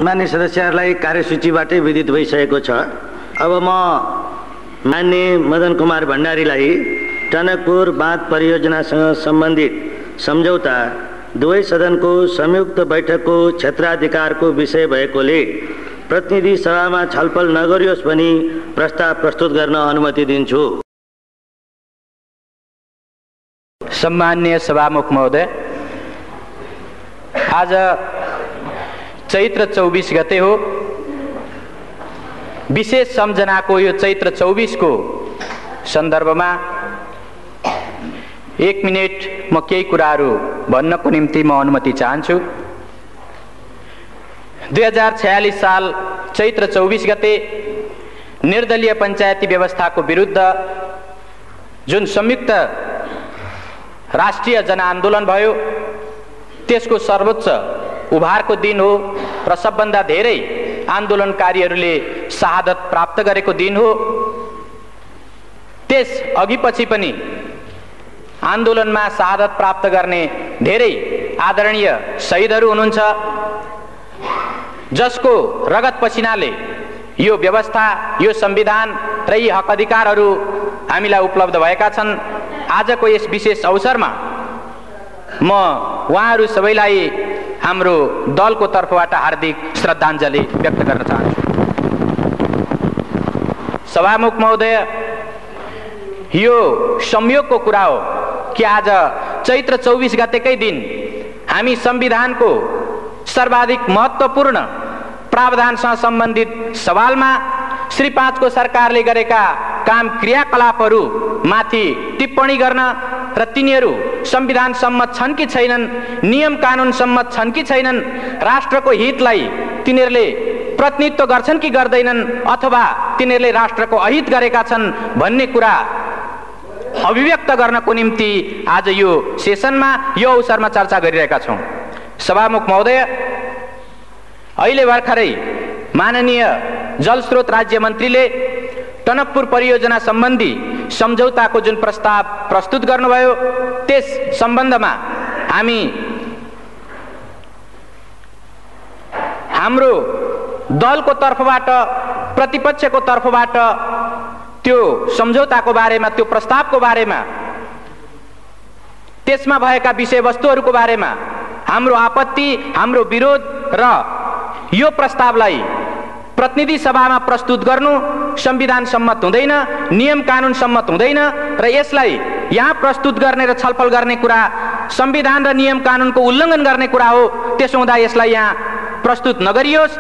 मान्य सदस्यहरूलाई कार्यसूचीबाटै विदित भइसकेको छ। अब म मान्य मदन कुमार भण्डारीलाई टनकपुर बाँध परियोजनासँग सम्बन्धित सम्झौता दुवै सदनको संयुक्त बैठकको क्षेत्राधिकारको विषय भएकोले प्रतिनिधि सभामा छलफल नगरियोस् भनी प्रस्ताव प्रस्तुत गर्न अनुमति दिन्छु। सम्मान्य सभामुख महोदय, आज चैत्र 24 गते हो। विशेष सम्झनाको यो चैत्र 24 को सन्दर्भमा 1 मिनेट म केही कुराहरू भन्नको निम्ति म अनुमति चाहन्छु। 2046 साल चैत्र 24 गते निर्दलीय पञ्चायती व्यवस्थाको विरुद्ध जुन संयुक्त राष्ट्रिय जनआन्दोलन भयो, त्यसको सर्वोच्च उभारको दिन हो र सबभन्दा धेरै आन्दोलनकारीहरूले शहादत प्राप्त गरेको दिन हो। त्यस अघिपछि पनि आन्दोलनमा शहादत प्राप्त गर्ने धेरै आदरणीय शहीदहरू हुनुहुन्छ, जसको रगत पसिनाले यो व्यवस्था, यो संविधान र यी हक अधिकारहरू हामीलाई उपलब्ध भएका छन्। आजको यस विशेष अवसरमा म उहाँहरू सबैलाई हाम्रो दलको तर्फबाट हार्दिक श्रद्धाञ्जली व्यक्त गर्न चाहन्छु। सभामुख महोदय, यो संयोगको कुरा हो कि आज चैत्र 24 गतेकै दिन हामी संविधानको सर्वाधिक महत्त्वपूर्ण प्रावधानसँग सम्बन्धित सवालमा श्री 5 को सरकारले गरेका काम क्रियाकलापहरू माथि टिप्पणी गर्न र तिनीहरू संविधान सम्मत छन् कि छैनन्, नियम कानुन सम्मत छन् कि छैनन्, राष्ट्रको हितलाई तिनीहरूले प्रतिनिधित्व गर्छन् कि गर्दैनन्, अथवा तिनीहरूले राष्ट्रको अहित गरेका छन् भन्ने कुरा अभिव्यक्त गर्नको निम्ति आज यो सेसनमा, यो अवसरमा चर्चा गरिरहेका छौँ। सभामुख महोदय, अहिले भर्खरै माननीय जलस्रोत राज्य मन्त्रीले टनकपुर परियोजना सम्बन्धी सम्झौताको जुन प्रस्ताव प्रस्तुत गर्नुभयो, त्यस सम्बन्धमा हाम्रो दलको तर्फबाट, प्रतिपक्षको तर्फबाट त्यो सम्झौताको बारेमा, त्यो प्रस्तावको बारेमा, त्यसमा भएका विषयवस्तुहरूको बारेमा हाम्रो आपत्ति, हाम्रो विरोध र यो प्रस्तावलाई प्रतिनिधि सभामा प्रस्तुत गर्नु संविधान सम्मत हुँदैन, नियम कानुन सम्मत हुँदैन र यसलाई यहाँ प्रस्तुत गर्ने र छलफल गर्ने कुरा संविधान र नियम कानुनको उल्लङ्घन गर्ने कुरा हो। त्यसो हुँदा यसलाई यहाँ प्रस्तुत नगरियोस्,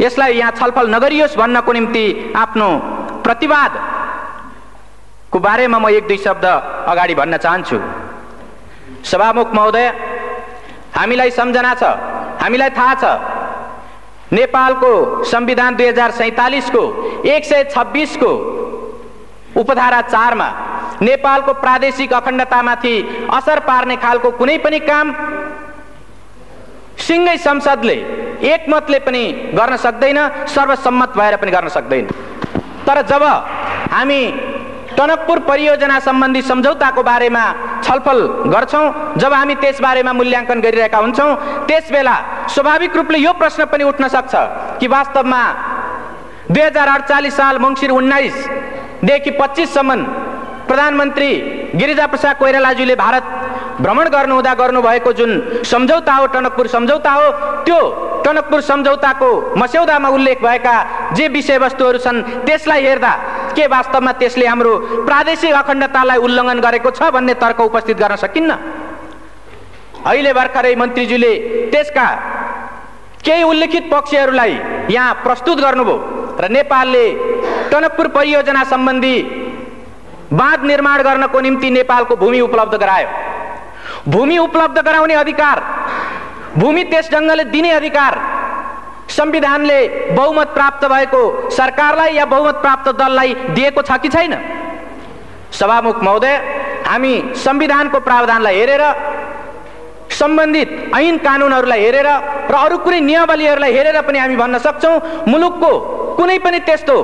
यसलाई यहाँ छलफल नगरियोस् भन्नको निम्ति आफ्नो प्रतिवादको बारेमा म 1-2 शब्द अगाडि भन्न चाहन्छु। सभामुख महोदय, हामीलाई सम्झना छ, हामीलाई थाहा छ, नेपालको संविधान 2047 को 126 को उपधारा 4 मा नेपालको प्रादेशिक अखण्डतामाथि असर पार्ने खालको कुनै पनि काम सिंगै संसदले एकमतले पनि गर्न सक्दैन, सर्वसम्मत भएर पनि गर्न सक्दैन। तर जब हामी टनकपुर परियोजना सम्बन्धी सम्झौताको बारेमा छलफल गर्छौं, जब हामी त्यस बारेमा मूल्याङ्कन गरिरहेका हुन्छौं, त्यसबेला स्वाभाविक रूपले यो प्रश्न पनि उठ्न सक्छ कि वास्तवमा 2048 साल मङ्सिर 19 देखि 25 सम्म प्रधानमन्त्री गिरिजाप्रसाद कोइरालाज्यूले भारत भ्रमण गर्नुहुँदा गर्नुभएको जुन सम्झौता हो, टनकपुर सम्झौता हो, त्यो टनकपुर सम्झौताको मस्यौदामा उल्लेख भएका जे विषयवस्तुहरू छन् त्यसलाई हेर्दा के वास्तवमा त्यसले हाम्रो प्रादेशिक अखण्डतालाई उल्लङ्घन गरेको छ भन्ने तर्क उपस्थित गर्न सकिन्न। अहिले भर्खरै मन्त्रीज्यूले त्यसका केही उल्लेखित पक्षहरूलाई यहाँ प्रस्तुत गर्नुभयो र नेपालले टनकपुर परियोजना सम्बन्धी बाँध निर्माण गर्नको निम्ति नेपालको भूमि उपलब्ध गरायो। भूमि उपलब्ध गराउने अधिकार, भूमि त्यस ढङ्गले दिने अधिकार संविधानले बहुमत प्राप्त भएको सरकारलाई या बहुमत प्राप्त दललाई दिएको छ कि छैन? सभामुख महोदय, हामी संविधानको प्रावधानलाई हेरेर, सम्बन्धित ऐन कानुनहरूलाई हेरेर र अरू कुनै नियमावलीहरूलाई हेरेर पनि हामी भन्न सक्छौं मुलुकको कुनै पनि त्यस्तो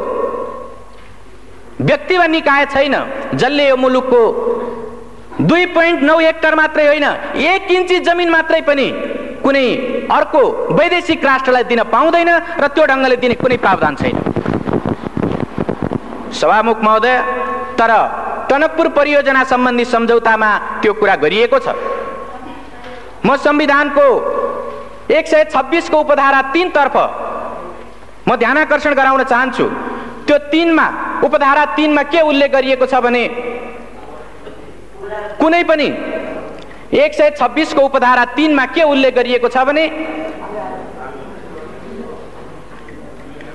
व्यक्ति वा निकाय छैन जसले यो मुलुकको 2.9 हेक्टर मात्रै होइन 1 इन्ची जमिन मात्रै पनि कुनै अर्को वैदेशिक राष्ट्रलाई दिन पाउँदैन र त्यो ढङ्गले दिने कुनै प्रावधान छैन। सभामुख महोदय, तर टनकपुर परियोजना सम्बन्धी सम्झौतामा त्यो कुरा गरिएको छ। म संविधानको 126 को उपधारा 3 तर्फ म ध्यानाकर्षण गराउन चाहन्छु। त्यो 3 मा उपधारा 3 मा के उल्लेख गरिएको छ भने कुनै पनि 126 को उपधारा 3 मा के उल्लेख गरिएको छ भने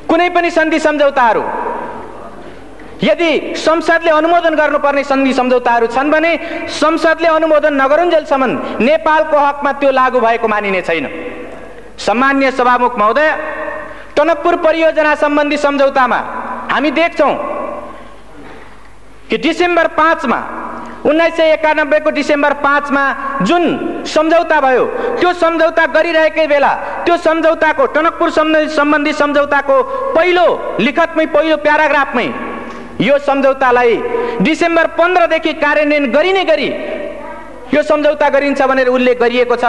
कुनै पनि सन्धि सम्झौताहरू यदि संसदले अनुमोदन गर्नुपर्ने सन्धि सम्झौताहरू छन् भने संसदले अनुमोदन नगरुन्जेलसम्म नेपालको हकमा त्यो लागू भएको मानिने छैन। सम्माननीय सभामुख महोदय, टनकपुर परियोजना सम्बन्धी सम्झौतामा हामी देख्छौं कि डिसेम्बर 5 मा 1991 को डिसेम्बर 5 मा जुन सम्झौता भयो त्यो सम्झौता गरिरहेकै बेला त्यो सम्झौताको टनकपुर सम्बन्धी सम्झौताको पहिलो लिखतमै पहिलो प्याराग्राफमै यो सम्झौतालाई डिसेम्बर 15 देखि कार्यान्वयन गरिने गरी यो सम्झौता गरिन्छ भनेर उल्लेख गरिएको छ।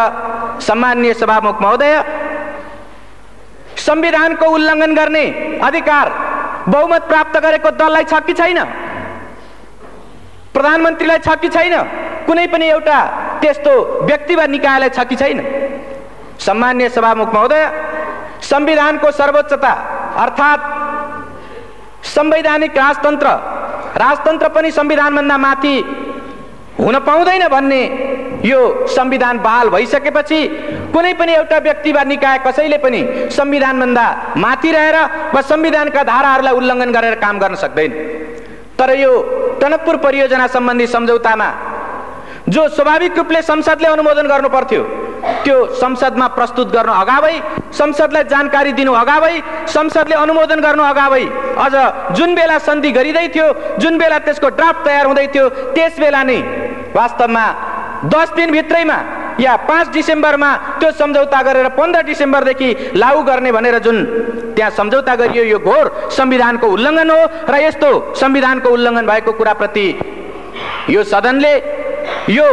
सम्माननीय सभामुख महोदय, संविधानको उल्लङ्घन गर्ने अधिकार बहुमत प्राप्त गरेको दललाई छ कि छैन? प्रधानमन्त्रीलाई छ कि छैन? कुनै पनि एउटा त्यस्तो व्यक्ति वा निकायलाई छ कि छैन? सम्माननीय सभामुख महोदय, संविधानको सर्वोच्चता अर्थात् संवैधानिक राजतन्त्र पनि संविधानभन्दा माथि हुन पाउँदैन भन्ने यो संविधान बहाल भइसकेपछि कुनै पनि एउटा व्यक्ति वा निकाय कसैले पनि संविधानभन्दा माथि रहेर वा संविधानका धाराहरूलाई उल्लङ्घन गरेर काम गर्न सक्दैन। तर यो टनकपुर परियोजना सम्बन्धी सम्झौतामा जो स्वाभाविक रूपले संसदले अनुमोदन गर्नु पर्थ्यो त्यो संसदमा प्रस्तुत गर्नु अगावै, संसदलाई जानकारी दिनु अगावै, संसदले अनुमोदन गर्नु अगावै, अझ जुन बेला सन्धि गरिँदै थियो, जुन बेला त्यसको ड्राफ्ट तयार हुँदै थियो, त्यस बेला नै वास्तवमा 10 दिन भित्रैमा या 5 डिसेम्बरमा त्यो सम्झौता गरेर 15 डिसेम्बरदेखि लागू गर्ने भनेर जुन त्यहाँ सम्झौता गरियो यो घोर संविधानको उल्लङ्घन हो र यस्तो संविधानको उल्लङ्घन भएको कुराप्रति यो सदनले, यो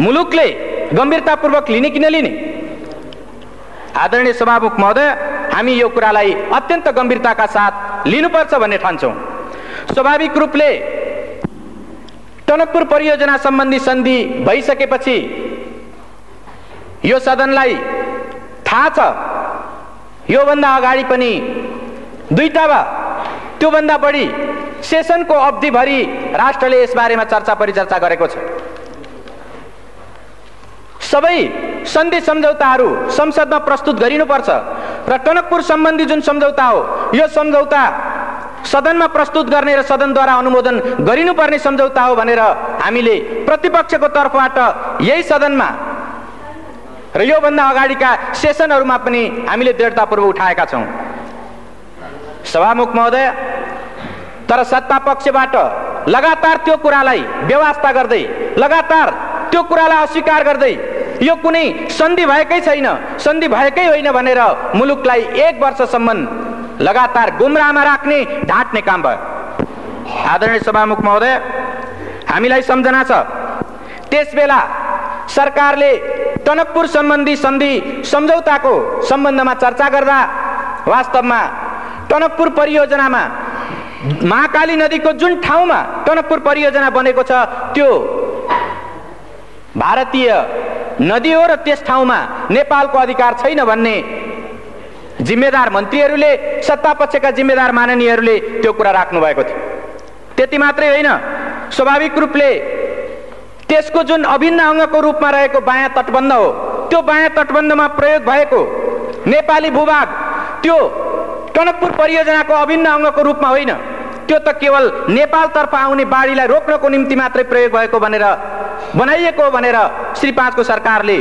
मुलुकले गम्भीरतापूर्वक लिने कि नलिने? आदरणीय सभामुख महोदय, हामी यो कुरालाई अत्यन्त गम्भीरताका साथ लिनुपर्छ भन्ने ठान्छौँ। स्वाभाविक रूपले टनकपुर परियोजना सम्बन्धी सन्धि भइसकेपछि यो सदनलाई थाहा छ योभन्दा अगाडि पनि 2टा वा त्योभन्दा बढी सेसनको अवधिभरि राष्ट्रले यसबारेमा चर्चा परिचर्चा गरेको छ। सबै सन्धि सम्झौताहरू संसदमा प्रस्तुत गरिनुपर्छ र टनकपुर सम्बन्धी जुन सम्झौता हो यो सम्झौता सदनमा प्रस्तुत गर्ने र सदनद्वारा अनुमोदन गरिनुपर्ने सम्झौता हो भनेर हामीले प्रतिपक्षको तर्फबाट यही सदनमा र योभन्दा अगाडिका सेसनहरूमा पनि हामीले दृढतापूर्वक उठाएका छौँ। सभामुख महोदय, तर सत्ता पक्षबाट लगातार त्यो कुरालाई बेवास्ता गर्दै, लगातार त्यो कुरालाई अस्वीकार गर्दै यो कुनै सन्धि भएकै छैन, सन्धि भएकै होइन भनेर मुलुकलाई 1 वर्षसम्म लगातार गुमराहमा राख्ने, ढाँट्ने काम भयो। आदरणीय सभामुख महोदय, हामीलाई सम्झना छ त्यसबेला सरकारले टनकपुर सम्बन्धी सन्धि सम्झौताको सम्बन्धमा चर्चा गर्दा वास्तवमा टनकपुर परियोजनामा महाकाली नदीको जुन ठाउँमा टनकपुर परियोजना बनेको छ त्यो भारतीय नदी हो र त्यस ठाउँमा नेपालको अधिकार छैन भन्ने जिम्मेदार मन्त्रीहरूले, सत्तापक्षका जिम्मेदार माननीयहरूले त्यो कुरा राख्नु भएको थियो। त्यति मात्रै होइन, स्वाभाविक रूपले त्यसको जुन अभिन्न अङ्गको रूपमा रहेको बायाँ तटबन्ध हो त्यो बायाँ तटबन्धमा प्रयोग भएको नेपाली भूभाग त्यो टनकपुर परियोजनाको अभिन्न अङ्गको रूपमा होइन, त्यो त केवल नेपालतर्फ आउने बाढीलाई रोक्नको निम्ति मात्रै प्रयोग भएको भनेर बनाइएको भनेर श्री 5 को सरकारले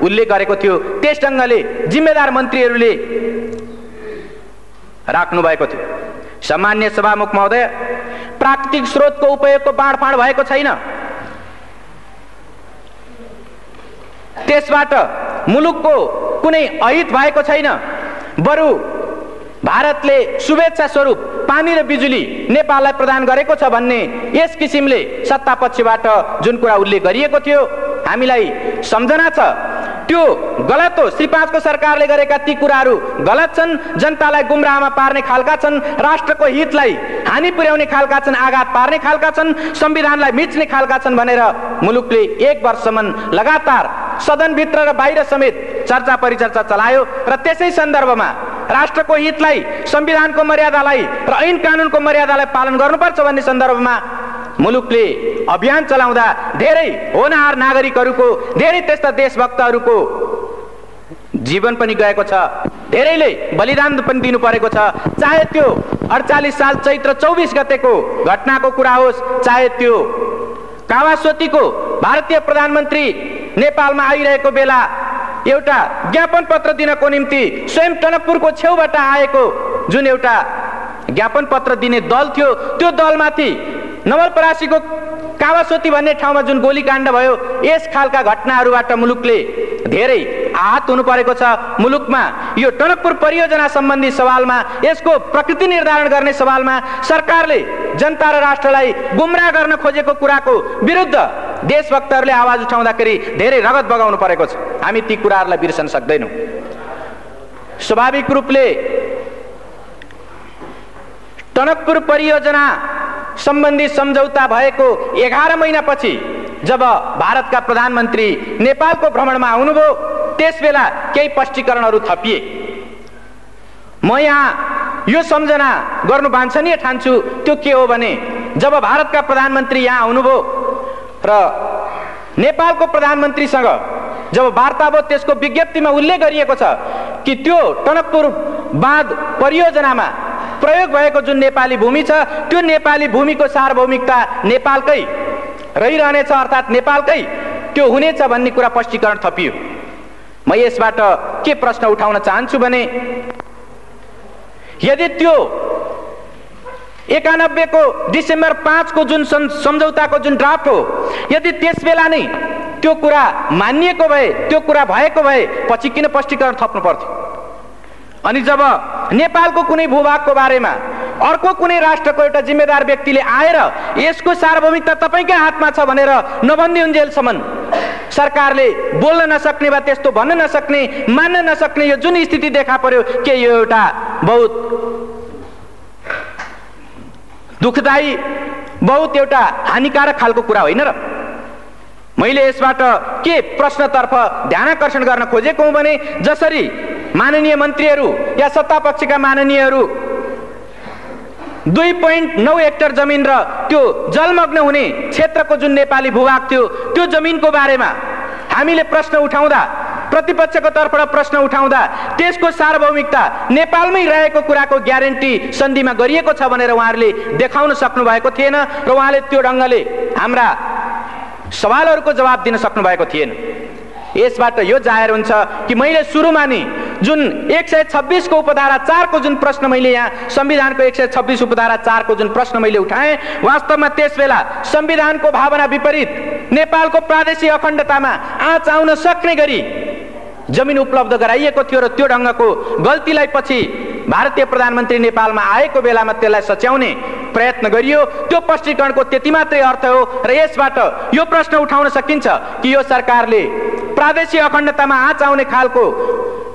उल्लेख गरेको थियो। त्यस ढङ्गले जिम्मेदार मन्त्रीहरूले राख्नु भएको थियो। सम्माननीय सभामुख महोदय, प्राकृतिक स्रोतको उपयोगको बाँडफाँड भएको छैन, त्यसबाट मुलुकको कुनै अहित भएको छैन, बरु भारतले शुभेच्छा स्वरूप पानी र बिजुली नेपाललाई प्रदान गरेको छ भन्ने यस किसिमले सत्तापक्षबाट जुन कुरा उल्लेख गरिएको थियो हामीलाई सम्झना छ। त्यो गलत हो। श्री 5 को सरकारले गरेका ती कुराहरू गलत छन्, जनतालाई गुमराहमा पार्ने खालका छन्, राष्ट्रको हितलाई हानि पुर्याउने खालका छन्, आघात पार्ने खालका छन्, संविधानलाई मिच्ने खालका छन् भनेर मुलुकले 1 वर्षसम्म लगातार सदनभित्र र बाहिर समेत चर्चा परिचर्चा चलायो र त्यसै सन्दर्भमा राष्ट्रको हितलाई, संविधानको मर्यादालाई र ऐन कानुनको मर्यादालाई पालन गर्नुपर्छ भन्ने सन्दर्भमा मुलुकले अभियान चलाउँदा धेरै होनहार नागरिकहरूको, धेरै त्यस्ता देशभक्तहरूको जीवन पनि गएको छ, धेरैले बलिदान पनि दिनु परेको छ। चाहे त्यो 48 साल चैत्र 24 गतेको घटनाको कुरा होस्, चाहे त्यो कावासोतीको भारतीय प्रधानमन्त्री नेपालमा आइरहेको बेला एउटा ज्ञापन पत्र दिनको निम्ति स्वयं टनकपुरको छेउबाट आएको जुन एउटा ज्ञापन पत्र दिने दल थियो, त्यो दलमाथि नवलपरासीको कावासोती भन्ने ठाउँमा जुन गोलीकाण्ड भयो, यस खालका घटनाहरूबाट मुलुकले धेरै आहत हुनु परेको छ। मुलुकमा यो टनकपुर परियोजना सम्बन्धी सवालमा, यसको प्रकृति निर्धारण गर्ने सवालमा सरकारले जनता र राष्ट्रलाई गुमराह गर्न खोजेको कुराको विरुद्ध देशभक्तहरूले आवाज उठाउँदाखेरि धेरै रगत बगाउनु परेको छ। हामी ती कुराहरूलाई बिर्सन सक्दैनौँ। स्वाभाविक रूपले टनकपुर परियोजना सम्बन्धी सम्झौता भएको 11 महिनापछि जब भारतका प्रधानमन्त्री नेपालको भ्रमणमा आउनुभयो, त्यसबेला केही स्पष्टीकरणहरू थपिए। म यहाँ यो सम्झना गर्नु वाञ्छनीय ठान्छु। त्यो के हो भने, जब भारतका प्रधानमन्त्री यहाँ आउनुभयो र नेपालको प्रधानमन्त्रीसँग जब वार्ता भयो, त्यसको विज्ञप्तिमा उल्लेख गरिएको छ कि त्यो टनकपुर बाँध परियोजनामा प्रयोग भएको जुन नेपाली भूमि छ, त्यो नेपाली भूमिको सार्वभौमिकता नेपालकै रहिरहनेछ, अर्थात् नेपालकै त्यो हुनेछ भन्ने कुरा स्पष्टीकरण थपियो। म यसबाट के प्रश्न उठाउन चाहन्छु भने, यदि त्यो 91 को डिसेम्बर 5 को जुन सम्झौताको जुन ड्राफ्ट हो, यदि त्यसबेला नै त्यो कुरा मानिएको भए, त्यो कुरा भएको भए पछि किन स्पष्टीकरण थप्नु पर्थ्यो? अनि जब नेपालको कुनै भूभागको बारेमा अर्को कुनै राष्ट्रको एउटा जिम्मेदार व्यक्तिले आएर यसको सार्वभौमिकता तपाईकै हातमा छ भनेर नभन्दिउन्जेलसम्म सरकारले बोल्न नसक्ने वा त्यस्तो भन्न नसक्ने, मान्न नसक्ने यो जुन स्थिति देखा पर्यो, के यो एउटा बहुत दुःखदायी, बहुत एउटा हानिकारक खालको कुरा होइन र? मैले यसबाट के प्रश्नतर्फ ध्यानाकर्षण गर्न खोजेको हुँ भने, जसरी माननीय मन्त्रीहरू या सत्ता पक्षका माननीयहरू 2.9 हेक्टर जमिन र त्यो जलमग्न हुने क्षेत्रको जुन नेपाली भूभाग थियो, त्यो जमिनको बारेमा हामीले प्रश्न उठाउँदा, प्रतिपक्षको तर्फबाट प्रश्न उठाउँदा त्यसको सार्वभौमिकता नेपालमै रहेको कुराको ग्यारेन्टी सन्धिमा गरिएको छ भनेर उहाँहरूले देखाउन सक्नु भएको थिएन र उहाँले त्यो ढङ्गले हाम्रा सवालहरूको जवाब दिन सक्नु भएको थिएन। यसबाट यो जाहेर हुन्छ कि मैले सुरुमा नि जुन 126 को उपधारा 4 को जुन प्रश्न मैले यहाँ संविधानको 126 उपधारा 4 को जुन प्रश्न मैले उठाएँ, वास्तवमा त्यसबेला संविधानको भावना विपरीत नेपालको प्रादेशिक अखण्डतामा आँच आउन सक्ने गरी जमिन उपलब्ध गराइएको थियो र त्यो ढङ्गको गल्तीलाई पछि भारतीय प्रधानमन्त्री नेपालमा आएको बेलामा त्यसलाई सच्याउने प्रयत्न गरियो। त्यो स्पष्टीकरणको त्यति मात्रै अर्थ हो र यसबाट यो प्रश्न उठाउन सकिन्छ कि यो सरकारले प्रादेशिक अखण्डतामा आँच आउने खालको,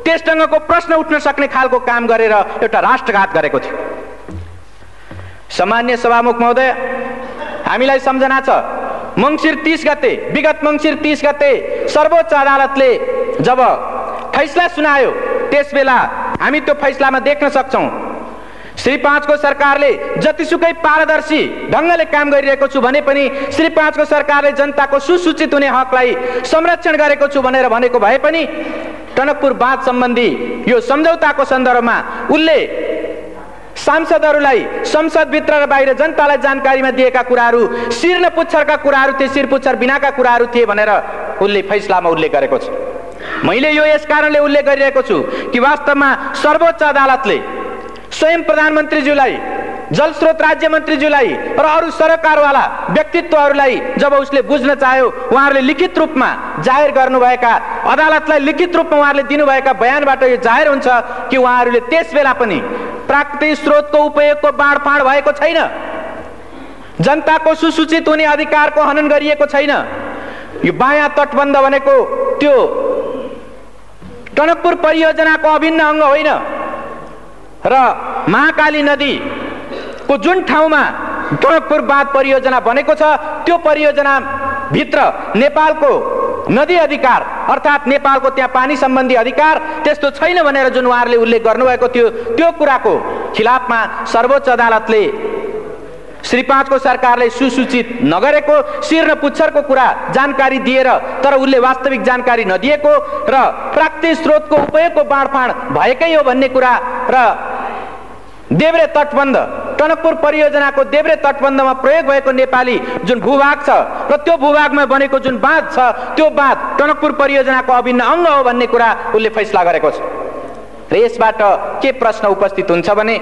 त्यस ढङ्गको प्रश्न उठ्न सक्ने खालको काम गरेर एउटा राष्ट्रघात गरेको थियो। सामान्य सभामुख महोदय, हामीलाई सम्झना छ, मङ्सिर 30 गते, विगत मङ्सिर 30 गते सर्वोच्च अदालतले जब फैसला सुनायो, त्यसबेला हामी त्यो फैसलामा देख्न सक्छौँ श्री 5 को सरकारले जतिसुकै पारदर्शी ढङ्गले काम गरिरहेको छु भने पनि श्री 5 को सरकारले जनताको सुसूचित हुने हकलाई संरक्षण गरेको छु भनेर भनेको भए पनि टनकपुर बाँध सम्बन्धी यो सम्झौताको सन्दर्भमा उनले सांसदहरूलाई संसदभित्र र बाहिर जनतालाई जानकारीमा दिएका कुराहरू शिर न पुच्छरका कुराहरू थिए, शिर पुच्छर बिनाका कुराहरू थिए भनेर उनले फैसलामा उल्लेख गरेको छ। मैले यो यस कारणले उल्लेख गरिरहेको छु कि वास्तवमा सर्वोच्च अदालतले स्वयं प्रधानमन्त्रीज्यूलाई, जलस्रोत राज्य मन्त्रीज्यूलाई र अरू सरकारवाला व्यक्तित्वहरूलाई जब उसले बुझ्न चाह्यो, उहाँहरूले लिखित रूपमा जाहेर गर्नुभएका, अदालतलाई लिखित रूपमा उहाँहरूले दिनुभएका बयानबाट यो जाहेर हुन्छ कि उहाँहरूले त्यसबेला पनि प्राकृतिक स्रोतको उपयोगको बाँडफाँड भएको छैन, जनताको सुसूचित हुने अधिकारको हनन गरिएको छैन। यो बायाँ तटबन्ध भनेको त्यो टनकपुर परियोजनाको अभिन्न अंग होइन र महाकाली नदीको जुन ठाउँमा टनकपुर बाँध परियोजना बनेको छ त्यो परियोजना भित्र नेपालको नदी अधिकार अर्थात् नेपालको त्यहाँ पानी सम्बन्धी अधिकार त्यस्तो छैन भनेर जुन उहाँहरूले उल्लेख गर्नुभएको थियो त्यो कुराको खिलाफमा सर्वोच्च अदालतले श्री 5 को सरकारले सुसूचित नगरेको शिर र पुच्छरको कुरा जानकारी दिएर तर उसले वास्तविक जानकारी नदिएको र प्राकृतिक स्रोतको उपयोगको बाँडफाँड भएकै हो भन्ने कुरा र देब्रे तटबन्ध टनकपुर परियोजनाको देब्रे तटबन्धमा प्रयोग भएको नेपाली जुन भूभाग छ र त्यो भूभागमा बनेको जुन बाँध छ त्यो बाँध टनकपुर परियोजनाको अभिन्न अंग हो भन्ने कुरा उसले फैसला गरेको छ। र यसबाट के प्रश्न उपस्थित हुन्छ भने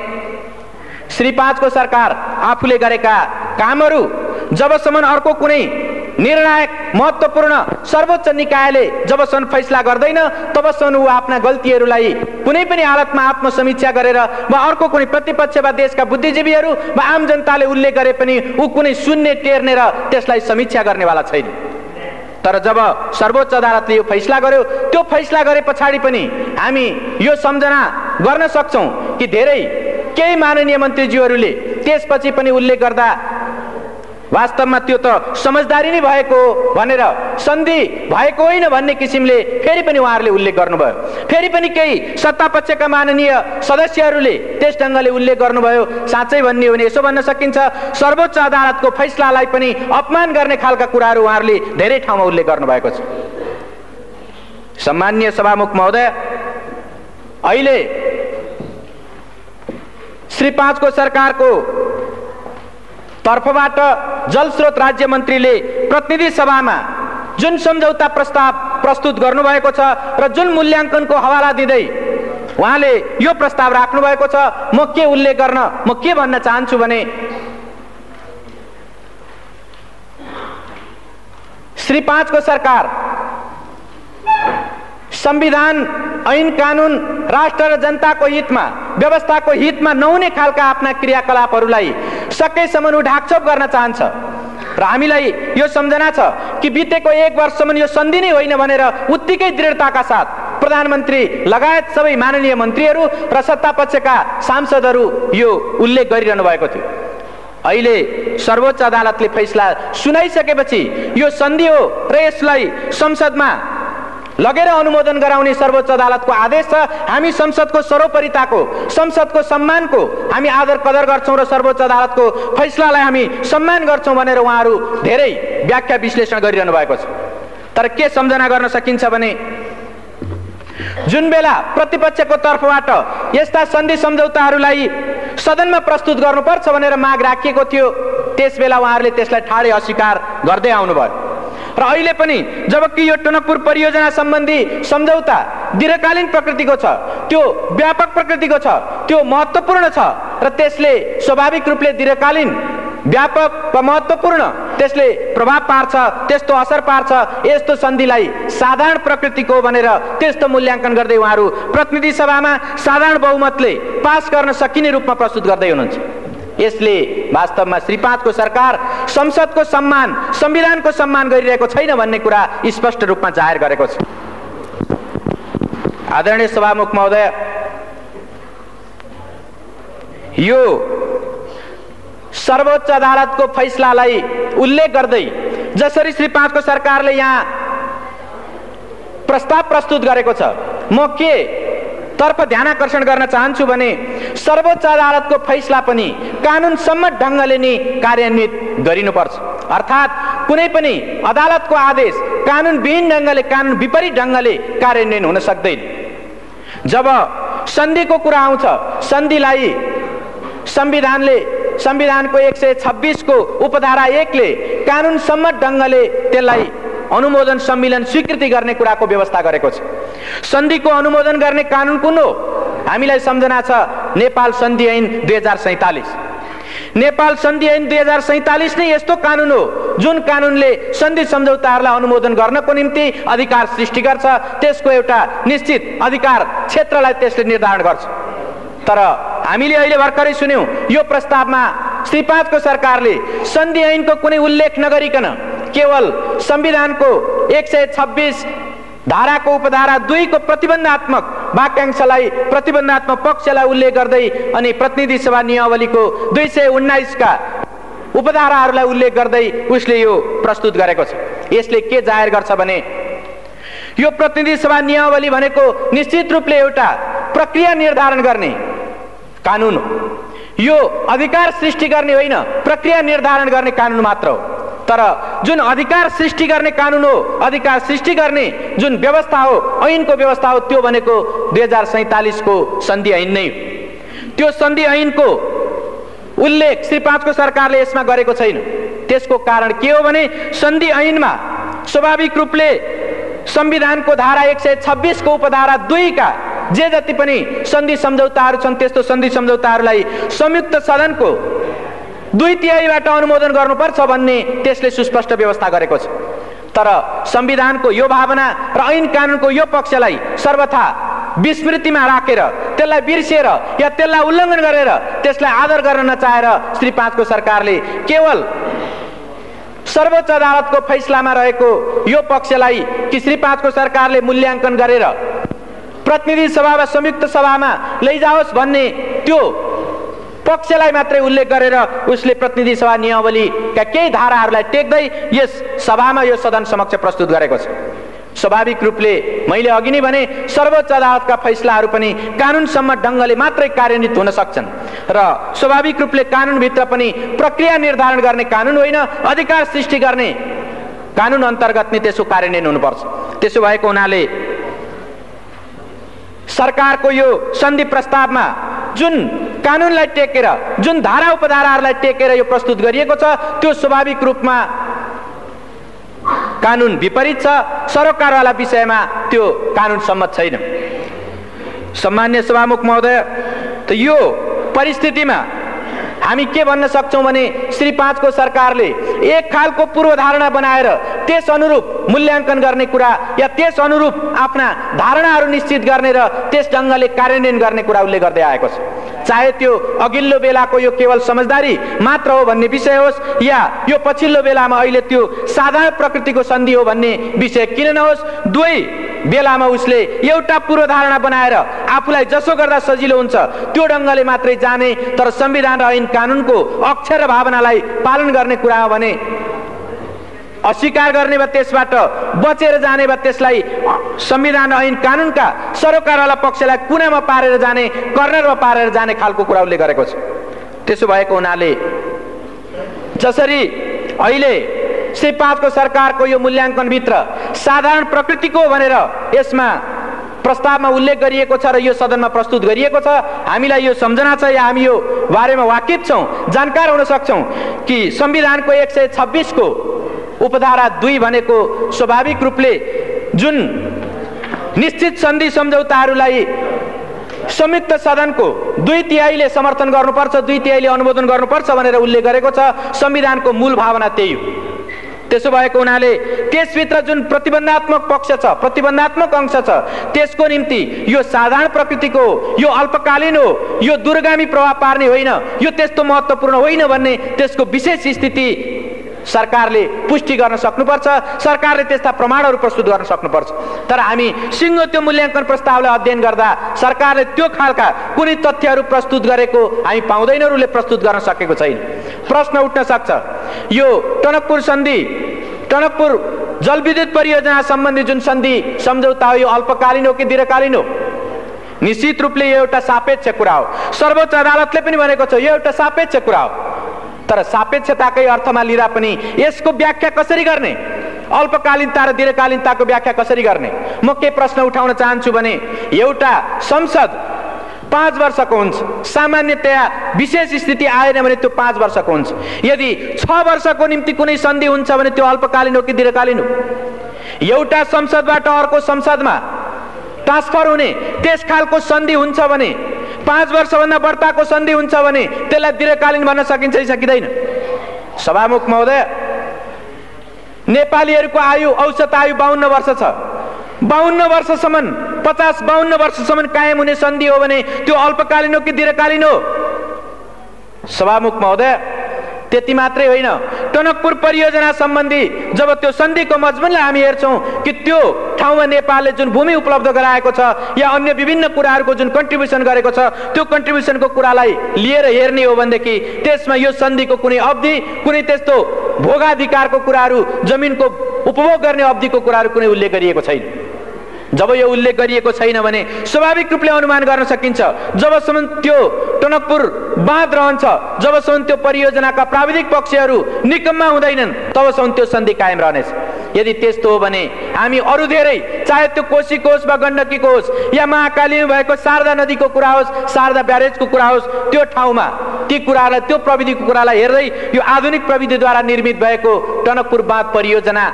श्री 5 को सरकार आफूले गरेका कामहरू जबसम्म अर्को कुनै निर्णायक महत्त्वपूर्ण सर्वोच्च निकायले जबसम्म फैसला गर्दैन तबसम्म ऊ आफ्ना गल्तीहरूलाई कुनै पनि हालतमा आत्मसमीक्षा गरेर वा अर्को कुनै प्रतिपक्ष वा देशका बुद्धिजीवीहरू वा आम जनताले उल्लेख गरे पनि ऊ कुनै सुन्ने टेर्ने र त्यसलाई समीक्षा गर्नेवाला छैन। तर जब सर्वोच्च अदालतले यो फैसला गर्यो त्यो फैसला गरे पछाडि पनि हामी यो सम्झना गर्न सक्छौं कि धेरै केही माननीय मन्त्रीज्यूहरूले त्यसपछि पनि उल्लेख गर्दा वास्तवमा त्यो त समझदारी नै भएको भनेर सन्धि भएको होइन भन्ने किसिमले फेरि पनि उहाँहरूले उल्लेख गर्नुभयो। फेरि पनि केही सत्तापक्षका माननीय सदस्यहरूले त्यस ढङ्गले उल्लेख गर्नुभयो। साँच्चै भन्ने हो भने यसो भन्न सकिन्छ सर्वोच्च अदालतको फैसलालाई पनि अपमान गर्ने खालका कुराहरू उहाँहरूले धेरै ठाउँमा उल्लेख गर्नुभएको छ। सम्माननीय सभामुख महोदय, अहिले श्री 5 को सरकारको तर्फबाट जलस्रोत राज्य मन्त्रीले प्रतिनिधि सभामा जुन सम्झौता प्रस्ताव प्रस्तुत गर्नुभएको छ र जुन मूल्याङ्कनको हवाला दिँदै उहाँले यो प्रस्ताव राख्नु भएको छ म के उल्लेख गर्न म के भन्न चाहन्छु भने श्री 5 को सरकार संविधान ऐन कानून राष्ट्र र जनताको हितमा व्यवस्थाको हितमा नहुने खालका आफ्ना क्रियाकलापहरूलाई सकेसम्म ढाकछोप गर्न चाहन्छ र हामीलाई यो सम्झना छ कि बितेको 1 वर्षसम्म यो सन्धि नै होइन भनेर उत्तिकै दृढताका साथ प्रधानमन्त्री लगायत सबै माननीय मन्त्रीहरू र सत्तापक्षका सांसदहरू यो उल्लेख गरिरहनु भएको थियो। अहिले सर्वोच्च अदालतले फैसला सुनाइसकेपछि यो सन्धि हो र यसलाई संसदमा लगेर अनुमोदन गराउने सर्वोच्च अदालतको आदेश छ। हामी संसदको सर्वोपरिताको संसदको सम्मानको हामी आदर कदर गर्छौं र सर्वोच्च अदालतको फैसलालाई हामी सम्मान गर्छौं भनेर उहाँहरू धेरै व्याख्या विश्लेषण गरिरहनु भएको छ। तर के सम्झना गर्न सकिन्छ भने जुन बेला प्रतिपक्षको तर्फबाट यस्ता सन्धि सम्झौताहरूलाई सदनमा प्रस्तुत गर्नुपर्छ भनेर माग राखिएको थियो त्यसबेला उहाँहरूले त्यसलाई ठाडै अस्वीकार गर्दै आउनुभयो र अहिले पनि जबकि यो टनकपुर परियोजना सम्बन्धी सम्झौता दीर्घकालीन प्रकृतिको छ, त्यो व्यापक प्रकृतिको छ, त्यो महत्त्वपूर्ण छ र त्यसले स्वाभाविक रूपले दीर्घकालीन व्यापक व महत्त्वपूर्ण त्यसले प्रभाव पार्छ, त्यस्तो असर पार्छ। यस्तो सन्धिलाई साधारण प्रकृतिको भनेर त्यस्तो मूल्याङ्कन गर्दै उहाँहरू प्रतिनिधि सभामा साधारण बहुमतले पास गर्न सकिने रूपमा प्रस्तुत गर्दै हुनुहुन्छ। यसले वास्तवमा श्री 5 को सरकार संसदको सम्मान संविधानको सम्मान गरिरहेको छैन भन्ने कुरा स्पष्ट रूपमा जाहेर गरेको छ। आदरणीय सभामुख महोदय, यो सर्वोच्च अदालतको फैसलालाई उल्लेख गर्दै जसरी श्री 5 को सरकारले यहाँ प्रस्ताव प्रस्तुत गरेको छ म के तर्फ ध्यानआकर्षण गर्न चाहन्छु भने सर्वोच्च अदालतको फैसला पनि कानुन सम्मत ढङ्गले नै कार्यान्वित गरिनुपर्छ। अर्थात् कुनै पनि अदालतको आदेश कानुन विहीन ढङ्गले कानुन विपरीत ढङ्गले कार्यान्वयन हुन सक्दैन। जब सन्धिको कुरा आउँछ सन्धिलाई संविधानको 126 को उपधारा 1 ले कानुन सम्मत ढङ्गले त्यसलाई अनुमोदन सम्मेलन स्वीकृति गर्ने कुराको व्यवस्था गरेको छ। सन्धिको अनुमोदन गर्ने कानुन कुन हो? हामीलाई सम्झना छ नेपाल सन्धि ऐन 2047। नेपाल सन्धि ऐन 2047 नै यस्तो कानुन हो जुन कानुनले सन्धि सम्झौताहरूलाई अनुमोदन गर्नको निम्ति अधिकार सृष्टि गर्छ, त्यसको एउटा निश्चित अधिकार क्षेत्रलाई त्यसले निर्धारण गर्छ। तर हामीले अहिले भर्खरै सुन्यौं यो प्रस्तावमा श्री 5 को सरकारले सन्धि ऐनको कुनै उल्लेख नगरिकन केवल संविधानको 126 धाराको उपधारा 2 को प्रतिबन्धात्मक वाक्यांशलाई प्रतिबन्धात्मक पक्षलाई उल्लेख गर्दै अनि प्रतिनिधि सभा नियमावलीको 219 का उपधाराहरूलाई उल्लेख गर्दै उसले यो प्रस्तुत गरेको छ। यसले के जाहेर गर्छ भने यो प्रतिनिधि सभा नियमावली भनेको निश्चित रूपले एउटा प्रक्रिया निर्धारण गर्ने कानुन हो। यो अधिकार सृष्टि गर्ने होइन, प्रक्रिया निर्धारण गर्ने कानुन मात्र हो। तर जुन अधिकार सृष्टि गर्ने कानुन हो, अधिकार सृष्टि गर्ने जुन व्यवस्था हो, ऐनको व्यवस्था हो, त्यो भनेको 2047 को सन्धि ऐन नै हो। त्यो सन्धि ऐनको उल्लेख श्री 5 को सरकारले यसमा गरेको छैन। त्यसको कारण के हो भने सन्धि ऐनमा स्वाभाविक रूपले संविधानको धारा 126 को उपधारा 2 का जे जति पनि सन्धि सम्झौताहरू छन् त्यस्तो सन्धि सम्झौताहरूलाई संयुक्त सदनको 2/3 अनुमोदन गर्नुपर्छ भन्ने त्यसले सुस्पष्ट व्यवस्था गरेको छ। तर संविधानको यो भावना र ऐन कानुनको यो पक्षलाई सर्वथा विस्मृतिमा राखेर, त्यसलाई बिर्सेर या त्यसलाई उल्लङ्घन गरेर त्यसलाई आदर गर्न नचाहेर श्री 5 को सरकारले केवल सर्वोच्च अदालतको फैसलामा रहेको यो पक्षलाई कि श्री 5 को सरकारले मूल्याङ्कन गरेर प्रतिनिधि सभा वा संयुक्त सभामा लैजाओस् भन्ने त्यो पक्षलाई मात्रै उल्लेख गरेर उसले प्रतिनिधि सभा नियमावलीका केही धाराहरूलाई टेक्दै यस सभामा यो सदन समक्ष प्रस्तुत गरेको छ। स्वाभाविक रूपले मैले अघि नै भने सर्वोच्च अदालतका फैसलाहरू पनि कानुनसम्मत ढङ्गले मात्रै कार्यान्वित हुन सक्छन् र स्वाभाविक रूपले कानुनभित्र पनि प्रक्रिया निर्धारण गर्ने कानुन होइन, अधिकार सृष्टि गर्ने कानुन अन्तर्गत नै त्यसको कार्यान्वयन हुनुपर्छ। त्यसो भएको हुनाले सरकारको यो सन्धि प्रस्तावमा जुन कानुनलाई टेकेर, जुन धारा उपधाराहरूलाई टेकेर यो प्रस्तुत गरिएको छ त्यो स्वाभाविक रूपमा कानुन विपरीत छ। सरोकारवाला विषयमा त्यो कानुन सम्मत छैन। सम्मान्य सभामुख महोदय, त यो परिस्थितिमा हामी के भन्न सक्छौं भने श्री 5 को सरकारले एक खालको पूर्वधारणा बनाएर त्यस अनुरूप मूल्याङ्कन गर्ने कुरा या त्यस अनुरूप आफ्ना धारणाहरू निश्चित गर्ने र त्यस ढङ्गले कार्यान्वयन गर्ने कुरा उल्लेख गर्दै आएको छ। चाहे त्यो अघिल्लो बेलाको यो केवल समझदारी मात्र हो भन्ने विषय होस् या यो पछिल्लो बेलामा अहिले त्यो साधारण प्रकृतिको सन्धि हो भन्ने विषय किन नहोस्, दुवै बेलामा उसले एउटा पूर्वधारणा बनाएर आफूलाई जसो गर्दा सजिलो हुन्छ त्यो ढङ्गले मात्रै जाने, तर संविधान र ऐन कानुनको अक्षर र भावनालाई पालन गर्ने कुरा हो भने अस्वीकार गर्ने वा त्यसबाट बचेर जाने वा त्यसलाई संविधान र ऐन कानुनका सरोकारवाला पक्षलाई कुनामा पारेर जाने, कर्नरमा पारेर जाने खालको कुरा उल्लेख गरेको छ। त्यसो भएको हुनाले जसरी अहिले श्री 5 को सरकारको यो मूल्याङ्कनभित्र साधारण प्रकृतिको भनेर यसमा प्रस्तावमा उल्लेख गरिएको छ र यो सदनमा प्रस्तुत गरिएको छ, हामीलाई यो सम्झना छ या हामी यो बारेमा वाकिफ छौं, जानकार हुन सक्छौं कि संविधानको 126 को उपधारा 2 भनेको स्वाभाविक रूपले जुन निश्चित सन्धि सम्झौताहरूलाई संयुक्त सदनको 2/3 समर्थन गर्नुपर्छ, 2/3 अनुमोदन गर्नुपर्छ भनेर उल्लेख गरेको छ। संविधानको मूल भावना त्यही हो। त्यसो भएको हुनाले त्यसभित्र जुन प्रतिबन्धात्मक पक्ष छ, प्रतिबन्धात्मक अंश छ, त्यसको निम्ति यो साधारण प्रकृतिको, यो अल्पकालीन हो, यो दूरगामी प्रभाव पार्ने होइन, यो त्यस्तो महत्त्वपूर्ण होइन भन्ने त्यसको विशेष स्थिति सरकारले पुष्टि गर्न सक्नुपर्छ। सरकारले त्यस्ता प्रमाणहरू प्रस्तुत गर्न सक्नुपर्छ। तर हामी सिङ्गो त्यो मूल्याङ्कन प्रस्तावलाई अध्ययन गर्दा सरकारले त्यो खालका कुनै तथ्यहरू प्रस्तुत गरेको हामी पाउँदैनौँ, उसले प्रस्तुत गर्न सकेको छैन। प्रश्न उठ्न सक्छ, यो टनकपुर सन्धि, टनकपुर जलविद्युत परियोजना सम्बन्धी जुन सन्धि सम्झौता हो यो अल्पकालीन हो कि दीर्घकालीन हो? निश्चित रूपले यो एउटा सापेक्ष कुरा हो। सर्वोच्च अदालतले पनि भनेको छ यो एउटा सापेक्ष कुरा हो। तर सापेक्षताकै अर्थमा लिँदा पनि यसको व्याख्या कसरी गर्ने, अल्पकालीनता र दीर्घकालीनताको व्याख्या कसरी गर्ने? म के प्रश्न उठाउन चाहन्छु भने एउटा संसद 5 वर्षको हुन्छ, सामान्यतया विशेष स्थिति आएन भने त्यो 5 वर्षको हुन्छ। यदि 6 वर्षको निम्ति कुनै सन्धि हुन्छ भने त्यो अल्पकालीन हो कि दीर्घकालीन हो? एउटा संसदबाट अर्को संसदमा ट्रान्सफर हुने त्यस खालको सन्धि हुन्छ भने, 5 वर्षभन्दा बढ्ताको सन्धि हुन्छ भने त्यसलाई दीर्घकालीन भन्न सकिन्छ कि सकिँदैन? सभामुख महोदय, नेपालीहरूको आयु, औसत आयु 52 वर्ष छ। 52 वर्षसम्म, 50-52 वर्षसम्म कायम हुने सन्धि हो भने त्यो अल्पकालीन हो कि दीर्घकालीन हो? सभामुख महोदय, त्यति मात्रै होइन, टनकपुर परियोजना सम्बन्धी जब त्यो सन्धिको मजमुनलाई हामी हेर्छौँ कि त्यो ठाउँमा नेपालले जुन भूमि उपलब्ध गराएको छ या अन्य विभिन्न कुराहरूको जुन कन्ट्रिब्युसन गरेको छ, त्यो कन्ट्रिब्युसनको कुरालाई लिएर हेर्ने हो भनेदेखि त्यसमा यो सन्धिको कुनै अवधि, कुनै त्यस्तो भोगाधिकारको कुराहरू, जमिनको उपभोग गर्ने अवधिको कुराहरू कुनै उल्लेख गरिएको छैन। जब यो उल्लेख गरिएको छैन भने स्वाभाविक रूपले अनुमान गर्न सकिन्छ जबसम्म त्यो टनकपुर बाँध रहन्छ, जबसम्म त्यो परियोजनाका प्राविधिक पक्षहरू निकम्मा हुँदैनन्, तबसम्म त्यो सन्धि कायम रहनेछ। यदि त्यस्तो हो भने हामी अरू धेरै, चाहे त्यो कोशीको होस् वा गण्डकीको होस् या महाकालीमा भएको शारदा नदीको कुरा होस्, शारदा ब्यारेजको कुरा होस्, त्यो ठाउँमा ती कुरालाई, त्यो प्रविधिको कुरालाई हेर्दै यो आधुनिक प्रविधिद्वारा निर्मित भएको टनकपुर बाँध परियोजना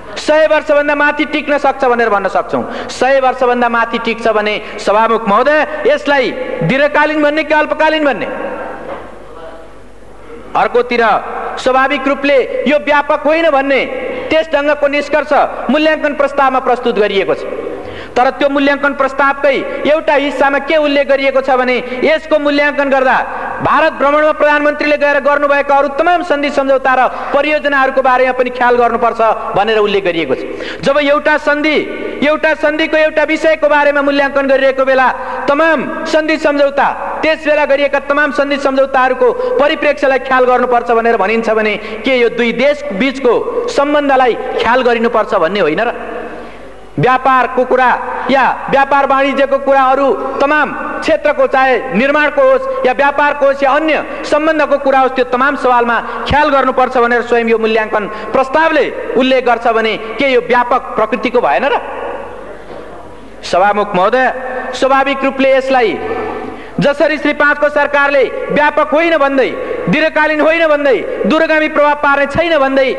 100 वर्षभन्दा माथि टिक्न सक्छ भनेर भन्न सक्छौँ। 100 वर्षभन्दा माथि टिक्छ भने सभामुख महोदय यसलाई दीर्घकालीन भन्ने कि अल्पकालीन भन्ने? अर्कोतिर स्वाभाविक रूपले यो व्यापक होइन भन्ने त्यस ढङ्गको निष्कर्ष मूल्याङ्कन प्रस्तावमा प्रस्तुत गरिएको छ। तर त्यो मूल्याङ्कन प्रस्तावकै एउटा हिस्सामा के उल्लेख गरिएको छ भने यसको मूल्याङ्कन गर्दा भारत भ्रमणमा प्रधानमन्त्रीले गएर गर्नुभएका अरू तमाम सन्धि सम्झौता र परियोजनाहरूको बारेमा पनि ख्याल गर्नुपर्छ भनेर उल्लेख गरिएको छ। जब एउटा सन्धिको एउटा विषयको बारेमा मूल्याङ्कन गरिरहेको बेला तमाम सन्धि सम्झौता, त्यस बेला गरिएका तमाम सन्धि सम्झौताहरूको परिप्रेक्ष्यलाई ख्याल गर्नुपर्छ भनेर भनिन्छ भने के यो दुई देश बीचको सम्बन्धलाई ख्याल गरिनुपर्छ भन्ने होइन र? व्यापारको कुरा या व्यापार वाणिज्यको कुरा अरू तमाम क्षेत्रको, चाहे निर्माणको होस् या व्यापारको होस् या अन्य सम्बन्धको कुरा होस्, त्यो तमाम सवालमा ख्याल गर्नुपर्छ भनेर स्वयं यो मूल्याङ्कन प्रस्तावले उल्लेख गर्छ भने के यो व्यापक प्रकृतिको भएन र? सभामुख महोदय, स्वाभाविक रूपले यसलाई जसरी श्री 5 को सरकारले व्यापक होइन भन्दै, दीर्घकालीन होइन भन्दै, दूरगामी प्रभाव पार्ने छैन भन्दै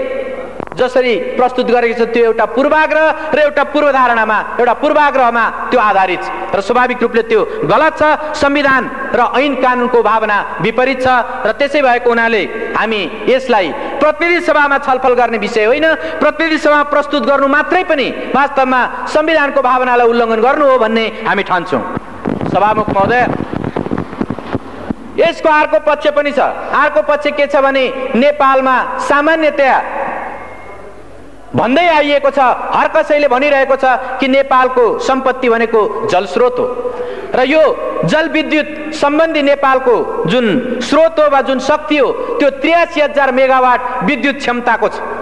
जसरी प्रस्तुत गरेको छ, त्यो एउटा पूर्वाग्रह र एउटा पूर्वधारणामा, एउटा पूर्वाग्रहमा त्यो आधारित छ र स्वाभाविक रूपले त्यो गलत छ। संविधान र ऐन कानुनको भावना विपरीत छ र त्यसै भएको हुनाले हामी यसलाई प्रतिनिधि सभामा छलफल गर्ने विषय होइन, प्रतिनिधि सभामा प्रस्तुत गर्नु मात्रै पनि वास्तवमा संविधानको भावनालाई उल्लङ्घन गर्नु हो भन्ने हामी ठान्छौँ। सभामुख महोदय, यसको अर्को पक्ष पनि छ। अर्को पक्ष के छ भने नेपालमा सामान्यतया भन्दै आइएको छ, हर कसैले भनिरहेको छ कि नेपालको सम्पत्ति भनेको जलस्रोत हो र यो जलविद्युत सम्बन्धी नेपालको जुन स्रोत हो वा जुन शक्ति हो त्यो 83,000 मेगावाट विद्युत क्षमताको छ।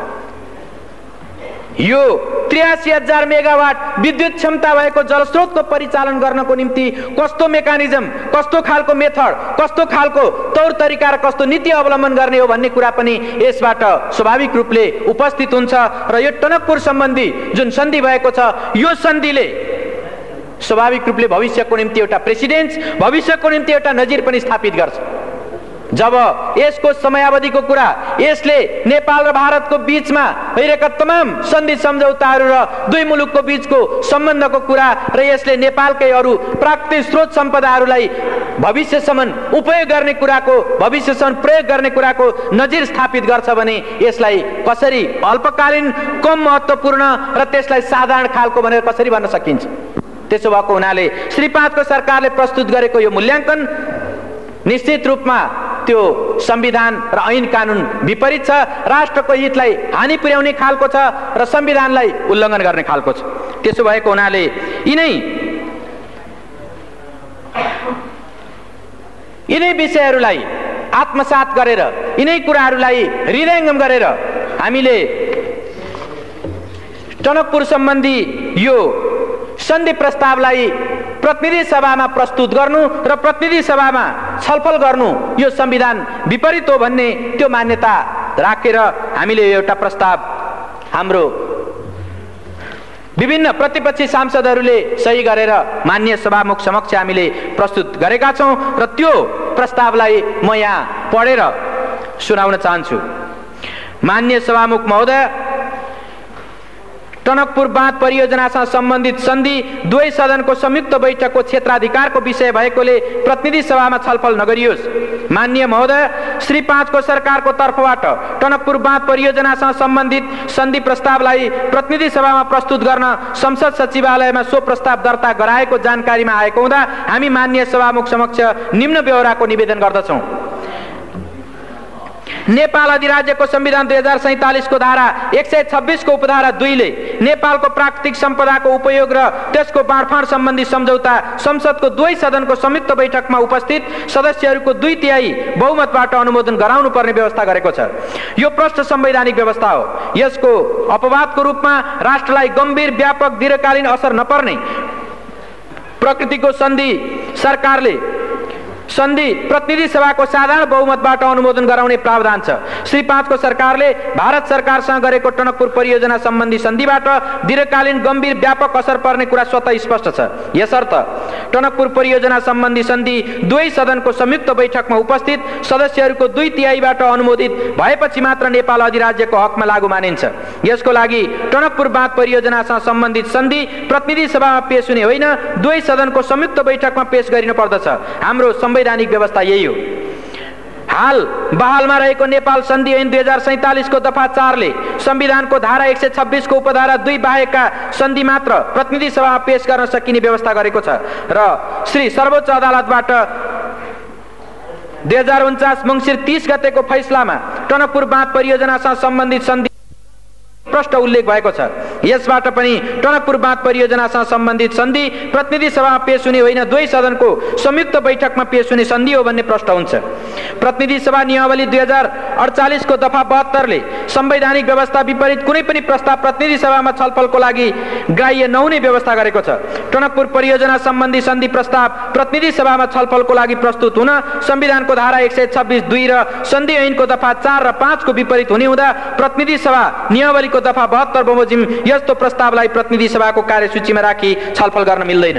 यो 83,000 मेगावाट विद्युत क्षमता भएको जलस्रोतको परिचालन गर्नको निम्ति कस्तो मेकानिजम, कस्तो खालको मेथड, कस्तो खालको तौर तरिका र कस्तो नीति अवलम्बन गर्ने हो भन्ने कुरा पनि यसबाट स्वाभाविक रूपले उपस्थित हुन्छ र यो टनकपुर सम्बन्धी जुन सन्धि भएको छ, यो सन्धिले स्वाभाविक रूपले भविष्यको निम्ति एउटा प्रेसिडेन्स, भविष्यको निम्ति एउटा नजिर पनि स्थापित गर्छ। जब यसको समयावधिको कुरा, यसले नेपाल र भारतको बीचमा भइरहेका तमाम सन्धि सम्झौताहरू र दुई मुलुकको बीचको सम्बन्धको कुरा र यसले नेपालकै अरू प्राकृतिक स्रोत सम्पदाहरूलाई भविष्यसम्म उपयोग गर्ने कुराको, भविष्यसम्म प्रयोग गर्ने कुराको नजिर स्थापित गर्छ भने यसलाई कसरी अल्पकालीन, कम महत्त्वपूर्ण र त्यसलाई साधारण खालको भनेर कसरी भन्न सकिन्छ? त्यसो भएको हुनाले श्री 5 को सरकारले प्रस्तुत गरेको यो मूल्याङ्कन निश्चित रूपमा त्यो संविधान र ऐन कानुन विपरीत छ, राष्ट्रको हितलाई हानि पुर्याउने खालको छ र संविधानलाई उल्लङ्घन गर्ने खालको छ। त्यसो भएको हुनाले यिनै विषयहरूलाई आत्मसात गरेर, यिनै कुराहरूलाई हृदयङ्गम गरेर हामीले टनकपुर सम्बन्धी यो सन्धि प्रस्तावलाई प्रतिनिधि सभामा प्रस्तुत गर्नु र प्रतिनिधि सभामा छलफल गर्नु यो संविधान विपरीत हो भन्ने त्यो मान्यता राखेर हामीले एउटा प्रस्ताव हाम्रो विभिन्न प्रतिपक्षी सांसदहरूले सही गरेर माननीय सभामुख समक्ष हामीले प्रस्तुत गरेका छौँ र त्यो प्रस्तावलाई म यहाँ पढेर सुनाउन चाहन्छु। माननीय सभामुख महोदय, टनकपुर बाँध परियोजनासँग सम्बन्धित सन्धि दुवै सदनको संयुक्त बैठकको क्षेत्राधिकारको विषय भएकोले प्रतिनिधि सभामा छलफल नगरियोस्। माननीय महोदय, श्री 5 को सरकारको तर्फबाट टनकपुर बाँध परियोजनासँग सम्बन्धित सन्धि प्रस्तावलाई प्रतिनिधि सभामा प्रस्तुत गर्न संसद सचिवालयमा सो प्रस्ताव दर्ता गराएको जानकारीमा आएको हुँदा हामी माननीय सभामुख समक्ष निम्न ब्यौराको निवेदन गर्दछौँ। नेपाल अधिराज्यको संविधान 2047 को धारा 126 को उपधारा 2 ले नेपालको प्राकृतिक सम्पदाको उपयोग र त्यसको बाँडफाँड सम्बन्धी सम्झौता संसदको दुवै सदनको संयुक्त बैठकमा उपस्थित सदस्यहरूको 2/3 बहुमतबाट अनुमोदन गराउनु पर्ने व्यवस्था गरेको छ। यो प्रष्ट संवैधानिक व्यवस्था हो। यसको अपवादको रूपमा राष्ट्रलाई गम्भीर व्यापक दीर्घकालीन असर नपर्ने प्रकृतिको सन्धि प्रतिनिधि सभाको साधारण बहुमतबाट अनुमोदन गराउने प्रावधान छ। श्री 5 को सरकारले भारत सरकारसँग गरेको टनकपुर परियोजना सम्बन्धी सन्धिबाट दीर्घकालीन गम्भीर व्यापक असर पर्ने कुरा स्वतः स्पष्ट छ। यसर्थ टनकपुर परियोजना सम्बन्धी सन्धि दुवै सदनको संयुक्त बैठकमा उपस्थित सदस्यहरूको 2/3 अनुमोदित भएपछि मात्र नेपाल अधिराज्यको हकमा लागू मानिन्छ। यसको लागि टनकपुर बाँध परियोजनासँग सम्बन्धित सन्धि प्रतिनिधि सभामा पेश हुने होइन, दुवै सदनको संयुक्त बैठकमा पेश गरिनु पर्दछ। हाम्रो संवैधानिक व्यवस्था यही हो। हाल बहालमा रहेको नेपाल सन्धि ऐन 2047 को दफा 4 ले संविधानको धारा 126 को उपधारा 2 बाहेकका सन्धि मात्र प्रतिनिधि सभामा पेश गर्न सकिने व्यवस्था गरेको छ र श्री सर्वोच्च अदालतबाट 2049 मङ्सिर 30 गतेको फैसलामा टनकपुर बाँध परियोजनासँग सम्बन्धित सन्धि प्रष्ट उल्लेख भएको छ। यसबाट पनि टनकपुर बाँध परियोजनासँग सम्बन्धित सन्धि प्रतिनिधि सभामा पेश हुने होइन, दुवै सदनको संयुक्त बैठकमा पेश हुने सन्धि हो भन्ने प्रष्ट हुन्छ। प्रतिनिधि सभा नियमावली 2048 को दफा 72 ले संवैधानिक व्यवस्था विपरीत कुनै पनि प्रस्ताव प्रतिनिधि सभामा छलफलको लागि ग्राह्य नहुने व्यवस्था गरेको छ। टनकपुर परियोजना सम्बन्धी सन्धि प्रस्ताव प्रतिनिधि सभामा छलफलको लागि प्रस्तुत हुन संविधानको धारा 126(2) र सन्धि ऐनको दफा 4 र 5 को विपरीत हुने हुँदा प्रतिनिधि सभा नियमावलीको दफा 72 बमोजिम यस्तो प्रस्तावलाई प्रतिनिधि सभाको कार्यसूचीमा राखी छलफल गर्न मिल्दैन।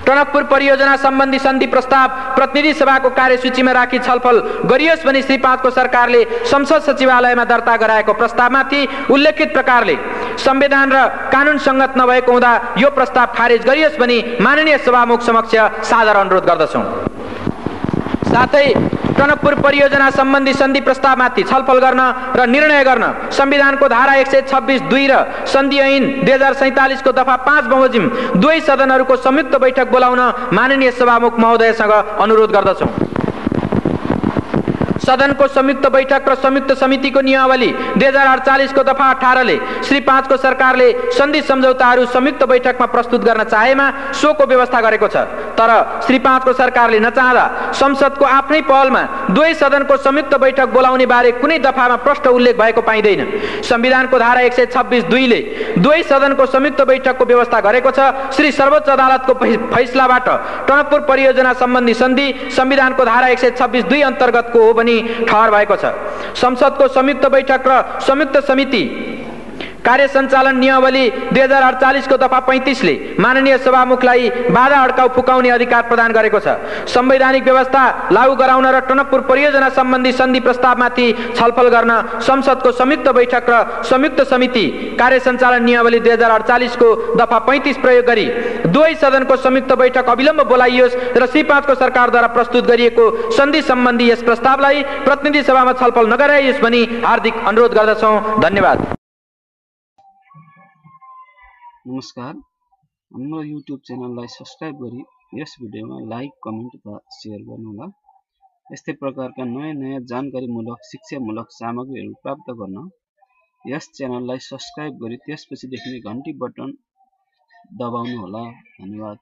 टनकपुर परियोजना सम्बन्धी सन्धि प्रस्ताव प्रतिनिधि सभाको कार्यसूचीमा राखी छलफल गरियोस् भनी श्री 5 को सरकारले संसद सचिवालयमा दर्ता गराएको प्रस्तावमाथि उल्लेखित प्रकारले संविधान र कानून संगत नभएको हुँदा यो प्रस्ताव खारेज गरियोस् भनी माननीय सभामुख समक्ष सादर अनुरोध गर्दछौं। साथै टनकपुर परियोजना सम्बन्धी सन्धि प्रस्तावमाथि छलफल गर्न र निर्णय गर्न संविधानको धारा 126(2) र सन्धि ऐन 2047 को दफा 5 बमोजिम दुवै सदनहरूको संयुक्त बैठक बोलाउन माननीय सभामुख महोदयसँग अनुरोध गर्दछौं। सदनको संयुक्त बैठक र संयुक्त समितिको नियमावली 2048 को दफा 18 ले श्री 5 को सरकारले सन्धि सम्झौताहरू संयुक्त बैठकमा प्रस्तुत गर्न चाहेमा सोको व्यवस्था गरेको छ। तर श्री 5 को सरकारले नचाहँदा संसदको आफ्नै पहलमा दुवै सदनको संयुक्त बैठक बोलाउने बारे कुनै दफामा प्रष्ट उल्लेख भएको पाइँदैन। संविधानको धारा 126(2) ले दुवै सदनको संयुक्त बैठकको व्यवस्था गरेको छ। श्री सर्वोच्च अदालतको फैसलाबाट टनकपुर परियोजना सम्बन्धी सन्धि संविधानको धारा 126(2) अन्तर्गतको हो भनी ठहर भएको छ। संसदको संयुक्त बैठक र संयुक्त समिति कार्य सञ्चालन नियमावली 2048 को दफा 35 ले माननीय सभामुखलाई बाधा अड्काउ फुकाउने अधिकार प्रदान गरेको छ। संवैधानिक व्यवस्था लागू गराउन र टनकपुर परियोजना सम्बन्धी सन्धि प्रस्तावमाथि छलफल गर्न संसदको संयुक्त बैठक र संयुक्त समिति कार्य सञ्चालन नियमावली 2048 को दफा 35 प्रयोग गरी दुवै सदनको संयुक्त बैठक अविलम्ब बोलाइयोस् र श्री 5 को सरकारद्वारा प्रस्तुत गरिएको सन्धि सम्बन्धी यस प्रस्तावलाई प्रतिनिधि सभामा छलफल नगराइयोस् भनी हार्दिक अनुरोध गर्दछौं। धन्यवाद। नमस्कार, हाम्रो युट्युब च्यानललाई सब्स्क्राइब गरी यस भिडियोमा लाइक, कमेन्ट र सेयर गर्नुहोला। यस्तै प्रकारका नयाँ जानकारीमूलक शिक्षामूलक सामग्रीहरू प्राप्त गर्न यस च्यानललाई सब्स्क्राइब गरी त्यसपछि देखिने घण्टी बटन दबाउनुहोला। धन्यवाद।